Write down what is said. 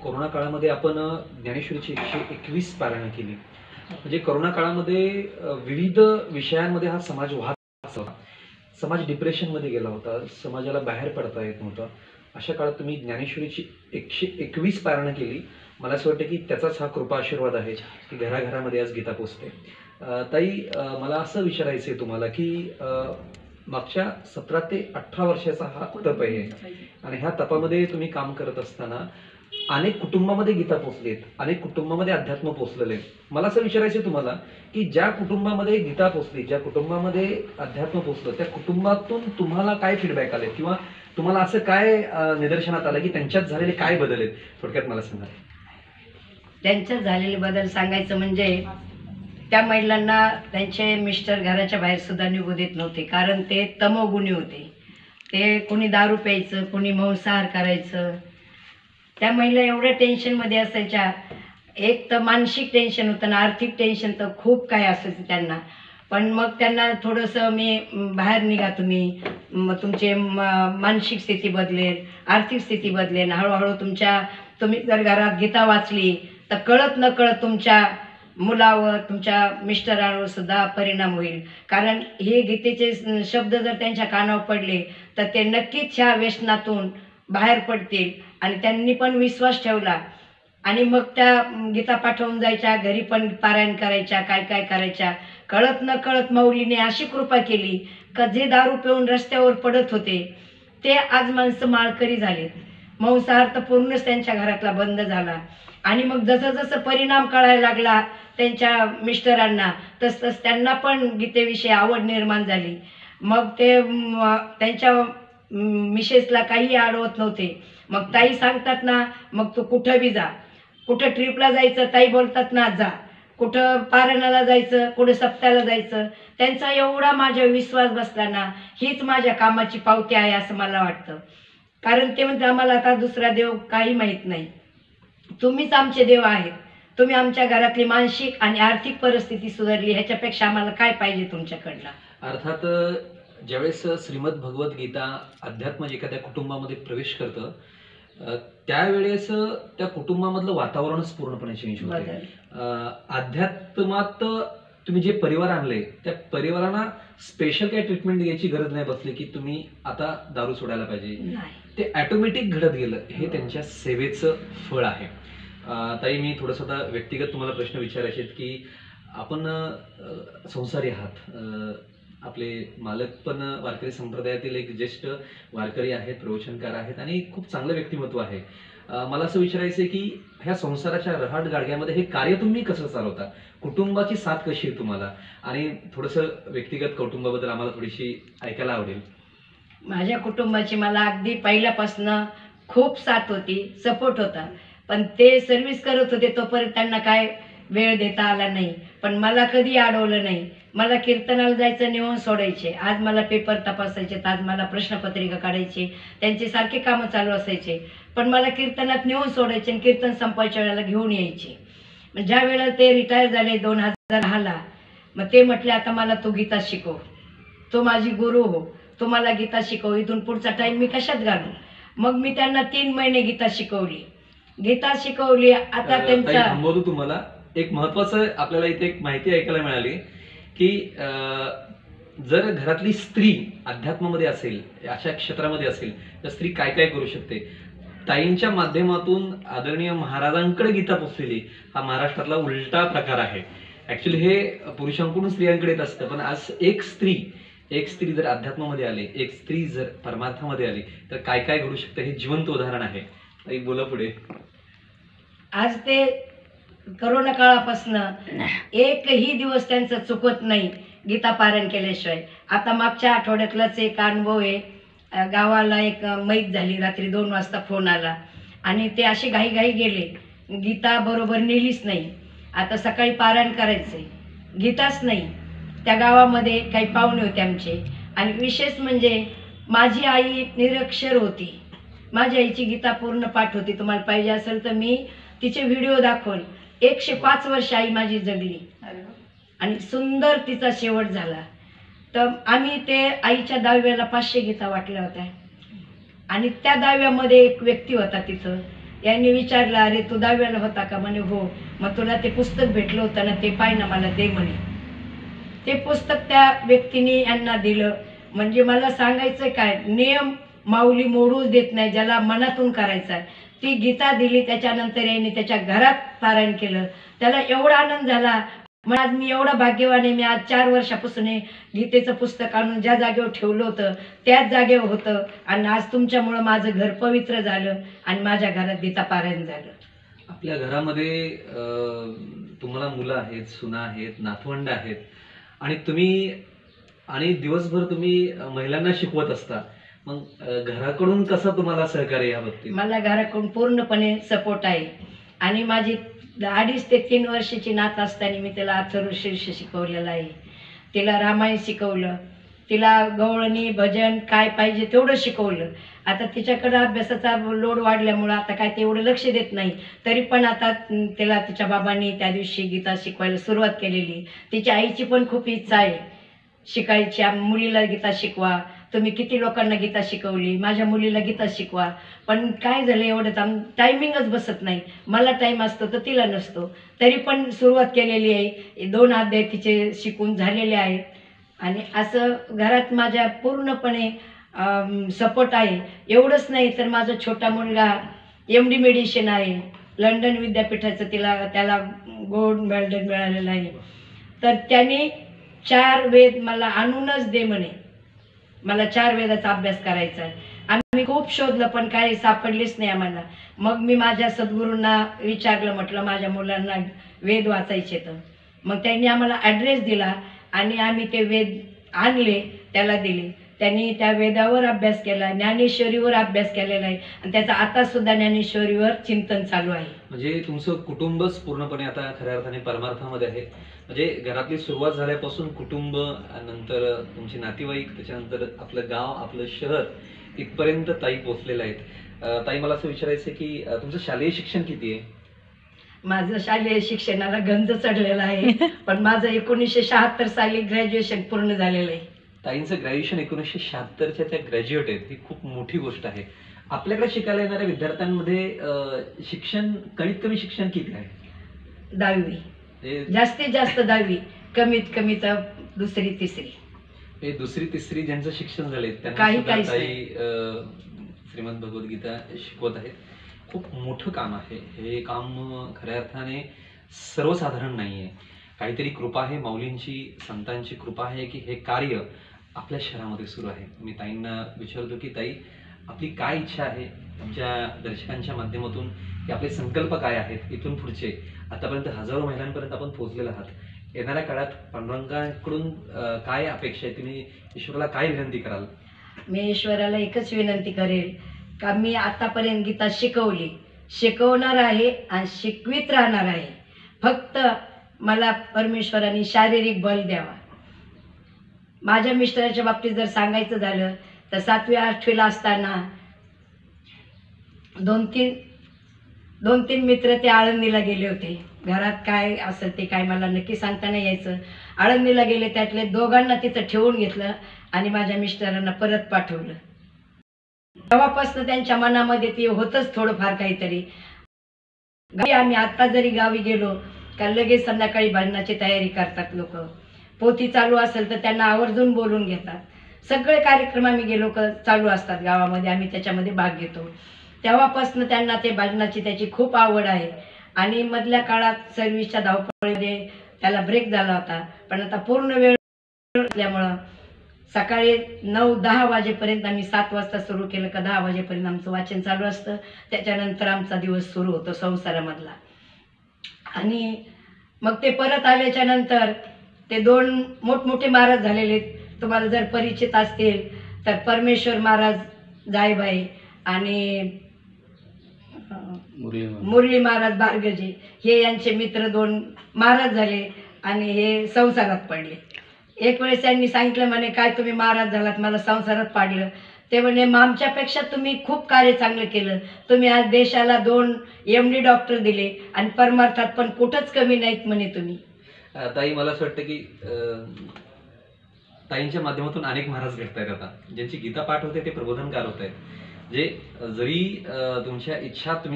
Corona काळामध्ये आपण ज्ञानेश्वरीची 121 पारायण केली. म्हणजे कोरोना काळामध्ये विविध विषयांमध्ये हा समाज वाहत होता. समाज डिप्रेशनमध्ये गेला होता. समाजाला बाहेर पडता येत नव्हतं. अशा काळात तुम्ही ज्ञानेश्वरीची 121 पारायण केली. मला असं वाटतं की त्याचाच हा कृपा आशीर्वाद आहे की घराघरामध्ये आज गीता पोचते. ताई, मला असं विचारायचं आहे तुम्हाला की मागच्या 17 ते 18 वर्षाचा हा तप आहे आणि ह्या तपामध्ये तुम्ही काम करत असताना अनेक कुटुंबामध्ये गीता पोचलीत, अनेक कुटुंबामध्ये अध्यात्म पोचलेले. मला असं विचारायचं आहे तुम्हाला की ज्या कुटुंबामध्ये गीता पोचली, ज्या कुटुंबामध्ये अध्यात्म पोचलं, त्या कुटुंबातून तुम्हाला काय फीडबॅक आले किंवा तुम्हाला असं काय निदर्शनात आलं की त्यांच्यात झालेले काय बदल आहेत, थोडक्यात मला सांगा. त्यांच्यात झालेले बदल सांगायचं म्हणजे त्या महिलांना त्यांचे मिस्टर घराच्या बाहेर सुद्धा निघू देत नव्हते, कारण ते तमोगुणी होते. ते कोणी दारू प्यायचं, कोणी मांसाहार करायचं. त्या महिला एवढ्या टेन्शनमध्ये असायच्या. एक तर मानसिक टेन्शन होतं ना, आर्थिक टेन्शन तर खूप काय असायचं त्यांना. पण मग त्यांना थोडंसं मी बाहेर निघा तुम्ही, मग तुमचे मानसिक स्थिती बदलेल, आर्थिक स्थिती बदलेल. हळूहळू तुम्ही जर घरात गीता वाचली तर कळत न कळत तुमच्या मुलावर, तुमच्या मिस्टरांवर सुद्धा परिणाम होईल. कारण हे गीतेचे शब्द जर त्यांच्या कानावर पडले तर ते नक्कीच ह्या व्यसनातून बाहेर पडतील. आणि त्यांनी पण विश्वास ठेवला आणि मग त्या गीता पाठवून जायच्या, घरी पण पारायण करायच्या, काय काय करायच्या. कळत न कळत माऊलीने अशी कृपा केली का जे दारू पिऊन रस्त्यावर पडत होते ते आज माणसं माळकरी झालेत. मांसाहार तर पूर्णच त्यांच्या घरातला बंद झाला. आणि मग जसं जसं परिणाम कळायला लागला त्यांच्या मिस्टरांना, तसं त्यांना पण गीतेविषयी आवड निर्माण झाली. मग ते त्यांच्या मिसेसला काही अडवत नव्हते. मग ताई सांगतात ना, मग तू कुठं बी जा, कुठं ट्रिपला जायचं ताई बोलतात ना जा, कुठं पारायणाला जायचं, कुठं सप्त्याला जायचं. त्यांचा एवढा माझ्या विश्वास बसला ना, हीच माझ्या कामाची पावती आहे असं मला वाटतं. कारण ते म्हणते आम्हाला आता दुसरा देव काही माहीत नाही, तुम्हीच आमचे देव आहेत. तुम्ही आमच्या घरातली मानसिक आणि आर्थिक परिस्थिती सुधारली, ह्याच्यापेक्षा आम्हाला काय पाहिजे तुमच्याकडनं. अर्थात ज्यावेळेस श्रीमद भगवद्गीता अध्यात्म एखाद्या कुटुंबामध्ये प्रवेश करतं त्यावेळेस त्या कुटुंबामधलं वातावरणच पूर्णपणे चेंज होतं. अध्यात्मात तुम्ही जे परिवार आणले त्या परिवारांना स्पेशल काही ट्रीटमेंट द्यायची गरज नाही बसली की तुम्ही आता दारू सोडायला पाहिजे. ते ऑटोमॅटिक घडत गेलं. हे त्यांच्या सेवेचं फळ आहे. ताई, मी थोडंसं आता व्यक्तिगत तुम्हाला प्रश्न विचारायचे आहेत की आपण संसारी आहात, आपले मालक पण वारकरी संप्रदायातील एक ज्येष्ठ वारकरी आहेत, प्रवचनकार आहेत आणि खूप चांगलं व्यक्तिमत्व आहे. मला असं विचारायचं आहे की ह्या संसाराच्या रहाट गाडग्यामध्ये हे कार्य तुम्ही कसं चालवता, कुटुंबाची साथ कशी आहे तुम्हाला, आणि थोडंसं व्यक्तिगत कुटुंबाबद्दल आम्हाला थोडीशी ऐकायला आवडेल. माझ्या कुटुंबाची मला अगदी पहिल्यापासनं खूप साथ होती, सपोर्ट होता. पण ते सर्व्हिस करत होते तोपर्यंत त्यांना काय वेळ देता आला नाही. पण मला कधी अडवलं नाही. मला कीर्तनाला जायचं, नेऊन सोडायचे. आज मला पेपर तपासायचे, आज मला प्रश्नपत्रिका काढायची, त्यांचे सारखे कामं चालू असायचे. पण मला कीर्तनात नेऊन सोडायचे आणि कीर्तन संपायच्या वेळेला घेऊन यायचे. मग ज्या वेळेला ते रिटायर झाले 2006ला, मग ते म्हटले आता मला तू गीता शिकव, तो माझी गुरु हो, तू मला गीता शिकव, इथून पुढचा टाईम मी कशात घालू. मग मी त्यांना 3 महिने गीता शिकवली. आता त्यांचा तुम्हाला एक महत्वाचं आपल्याला इथे एक माहिती ऐकायला मिळाली की जर घरातली स्त्री अध्यात्मामध्ये असेल, अशा क्षेत्रामध्ये असेल तर स्त्री काय काय करू शकते. ताईंच्या माध्यमातून आदरणीय महाराजांकडे गीता पोचलेली हा महाराष्ट्रातला उलटा प्रकार आहे. ऍक्च्युली हे पुरुषांकडून स्त्रियांकडे येत असतं. पण आज एक स्त्री जर अध्यात्मामध्ये आली, एक स्त्री जर परमार्थामध्ये आली तर काय काय घडू शकतं हे जिवंत उदाहरण आहे. ताई, बोला पुढे. आज ते करोना काळापासून एकही दिवस त्यांचा चुकत नाही गीता पारायण केल्याशिवाय. आता मागच्या आठवड्यातलाच एक अनुभव आहे. गावाला एक मैत झाली, रात्री 2 वाजता फोन आला आणि ते असे घाई गेले, गीता बरोबर नेलीच नाही. आता सकाळी पारायण करायचंय, गीताच नाही. त्या गावामध्ये काही पाहुणे होते आमचे आणि विशेष म्हणजे माझी आई निरक्षर होती. माझ्या आईची गीता पूर्ण पाठ होती. तुम्हाला पाहिजे असेल तर मी तिचे व्हिडिओ दाखवल. 105 वर्ष आई माझी जगली आणि सुंदर तिचा शेवट झाला. तर आम्ही ते आईच्या 10व्याला 500 गीता वाटल्या होत्या आणि त्या 10व्यामध्ये एक व्यक्ती होता तिथं, यांनी विचारलं, अरे तू 10वीला होता का? म्हणे हो. मग तुला ते पुस्तक भेटलं होतं ना, ते पाय ना, मला दे म्हणे. ते पुस्तक त्या व्यक्तीने यांना दिलं. म्हणजे मला सांगायचं काय, नियम माऊली मोडूच देत नाही, ज्याला मनातून करायचा आहे. ती गीता दिली, त्याच्यानंतर यांनी त्याच्या घरात पारायण केलं. त्याला एवढा आनंद झाला. मग आज मी एवढा भाग्यवान आहे, मी आज 4 वर्षापासून हे गीतेचं पुस्तक आणून ज्या जागेवर ठेवलं होतं त्याच जागेवर होतं. आणि आज तुमच्यामुळं माझं घर पवित्र झालं आणि माझ्या घरात गीता पारायण झालं. आपल्या घरामध्ये तुम्हाला मुलं आहेत, सुना आहेत, नातवंड आहेत आणि दिवसभर तुम्ही महिलांना शिकवत असता. मग घराकडून कसं तुम्हाला सहकार्य या बाबतीत? मला घराकडून पूर्णपणे सपोर्ट आहे. आणि माझी 2.5 ते 3 वर्षाची नात असताना मी तिला अथर्वशीर्ष शिकवलेलं आहे. तिला रामायण शिकवलं. तिला गवळणी भजन काय पाहिजे तेवढं शिकवलं. आता तिच्याकडं अभ्यासाचा लोड वाढल्यामुळं आता काय तेवढं लक्ष देत नाही. तरी पण आता तिला तिच्या बाबांनी त्या दिवशी गीता शिकवायला सुरुवात केलेली. तिच्या आईची पण खूप इच्छा आहे शिकायची. मुलीला गीता शिकवा. तुम्ही किती लोकांना गीता शिकवली, माझ्या मुलीला गीता शिकवा. पण काय झालं, एवढं टायमिंगच बसत नाही. मला टाईम असतो तर तिला नसतो. तरी पण सुरुवात केलेली आहे. 2 अध्याय तिचे शिकून झालेले आहेत. आणि असं घरात माझ्या पूर्णपणे सपोर्ट आहे. एवढंच नाही तर माझा छोटा मुलगा MD मेडिसिन आहे. लंडन विद्यापीठाचं त्याला गोल्ड मेडल मिळालेलं आहे. तर त्याने 4 वेद मला आणूनच दे म्हणे. मला 4 वेदाचा अभ्यास करायचा आहे. आम्ही खूप शोधलं पण काही सापडलीच नाही आम्हाला. मग मी माझ्या सद्गुरूंना विचारलं, म्हटलं माझ्या मुलांना वेद वाचायचे तर. मग त्यांनी आम्हाला ॲड्रेस दिला आणि आम्ही ते वेद आणले, त्याला दिले. त्यांनी त्या वेदावर अभ्यास केला, ज्ञानेश्वरीवर अभ्यास केलेला आहे. आणि त्याचा आता सुद्धा ज्ञानेश्वरीवर चिंतन चालू आहे. म्हणजे तुमचं कुटुंबच पूर्णपणे आता खऱ्या अर्थाने परमार्थामध्ये आहे. म्हणजे घरातली सुरुवात झाल्यापासून कुटुंब, नंतर तुमचे नातेवाईक, त्याच्यानंतर आपलं गाव, आपलं शहर इथपर्यंत ताई पोहोचलेलं आहेत. ताई, मला असं विचारायचं आहे की तुमचं शालेय शिक्षण किती आहे? माझं शालेय शिक्षणाला गंज चढलेला आहे. पण माझं 1976 साली ग्रॅज्युएशन पूर्ण झालेलं आहे. ताईंचं ग्रॅज्युएशन 1976च्या त्या ग्रॅज्युएट आहेत, ही खूप मोठी गोष्ट आहे. आपल्याकडे शिकायला येणाऱ्या विद्यार्थ्यांमध्ये कमीत कमी शिक्षण किती आहे? 10वी. जास्तीत जास्त 10वी, कमीत कमी तर 2री 3री. 2री 3री ज्यांचं शिक्षण झाले त्यांना काही ताई श्रीमद भगवद्गीता शिकवत आहेत. खूप मोठं काम आहे हे. काम खऱ्या अर्थाने सर्वसाधारण नाही आहे. काहीतरी कृपा आहे, माऊलींची, संतांची कृपा आहे की हे कार्य आपल्या शहरामध्ये सुरू आहे. मी ताईंना विचारतो की ताई, आपली काय इच्छा आहे आमच्या दर्शकांच्या माध्यमातून, की आपले संकल्प काय आहेत इथून पुढचे? आतापर्यंत हजारो महिलांपर्यंत आपण पोहोचलेला आहात. येणाऱ्या काळात पांडुरंगाकडून काय अपेक्षा आहे? तुम्ही ईश्वराला काय विनंती कराल? मी ईश्वराला एकच विनंती करेल का मी आतापर्यंत गीता शिकवली, शिकवणार आहे आणि शिकवित राहणार आहे. फक्त मला परमेश्वराने शारीरिक बल द्यावा. माझ्या मिस्टराच्या बाबतीत जर सांगायचं झालं तर 7वी 8वीला असताना 2-3 मित्र ते आळंदीला गेले होते. घरात काय असेल ते काय मला नक्की सांगता नाही यायचं. आळंदीला गेले, त्यातले 2घांना तिथं ठेवून घेतलं आणि माझ्या मिस्टरांना परत पाठवलं. तेव्हापासून त्यांच्या मनामध्ये ते होतंच थोडंफार काहीतरी. आम्ही आता जरी गावी गेलो का लगेच संध्याकाळी भजनाची तयारी करतात लोक. पोथी चालू असेल तर त्यांना आवर्जून बोलून घेतात. सगळे कार्यक्रम आम्ही गेलो का चालू असतात गावामध्ये, आम्ही त्याच्यामध्ये भाग घेतो. तेव्हापासून त्यांना ते भजनाची त्याची खूप आवड आहे. आणि मधल्या काळात सर्व्हिसच्या धावपळीमध्ये त्याला ब्रेक झाला होता. पण आता पूर्ण वेळ असल्यामुळं सकाळी 9-10 वाजेपर्यंत आम्ही 7 वाजता सुरू केलं का 10 वाजेपर्यंत आमचं वाचन चालू असतं. त्याच्यानंतर आमचा दिवस सुरू होतो संसारामधला. आणि मग ते परत आल्याच्या नंतर ते 2 मोठमोठे महाराज झालेले, तुम्हाला जर परिचित असतील तर परमेश्वर महाराज जायबाई आणि मुरली महाराज बारगजी, हे यांचे मित्र 2 महाराज झाले आणि हे संसारात पडले. एक वेळेस त्यांनी सांगितलं, म्हणे काय तुम्ही महाराज झालात, मला संसारात पाडलं. ते म्हणे आमच्यापेक्षा तुम्ही खूप कार्य चांगलं केलं. तुम्ही आज देशाला 2 MD डॉक्टर दिले आणि परमार्थात पण कुठंच कमी नाहीत म्हणे तुम्ही. ताई, मला असं वाटतं की ताईंच्या माध्यमातून अनेक महाराज घडत आहेत आता, ज्यांची गीता पाठ होते ते प्रबोधनकार होत आहेत. जे जरी तुमच्या इच्छा तुम्ही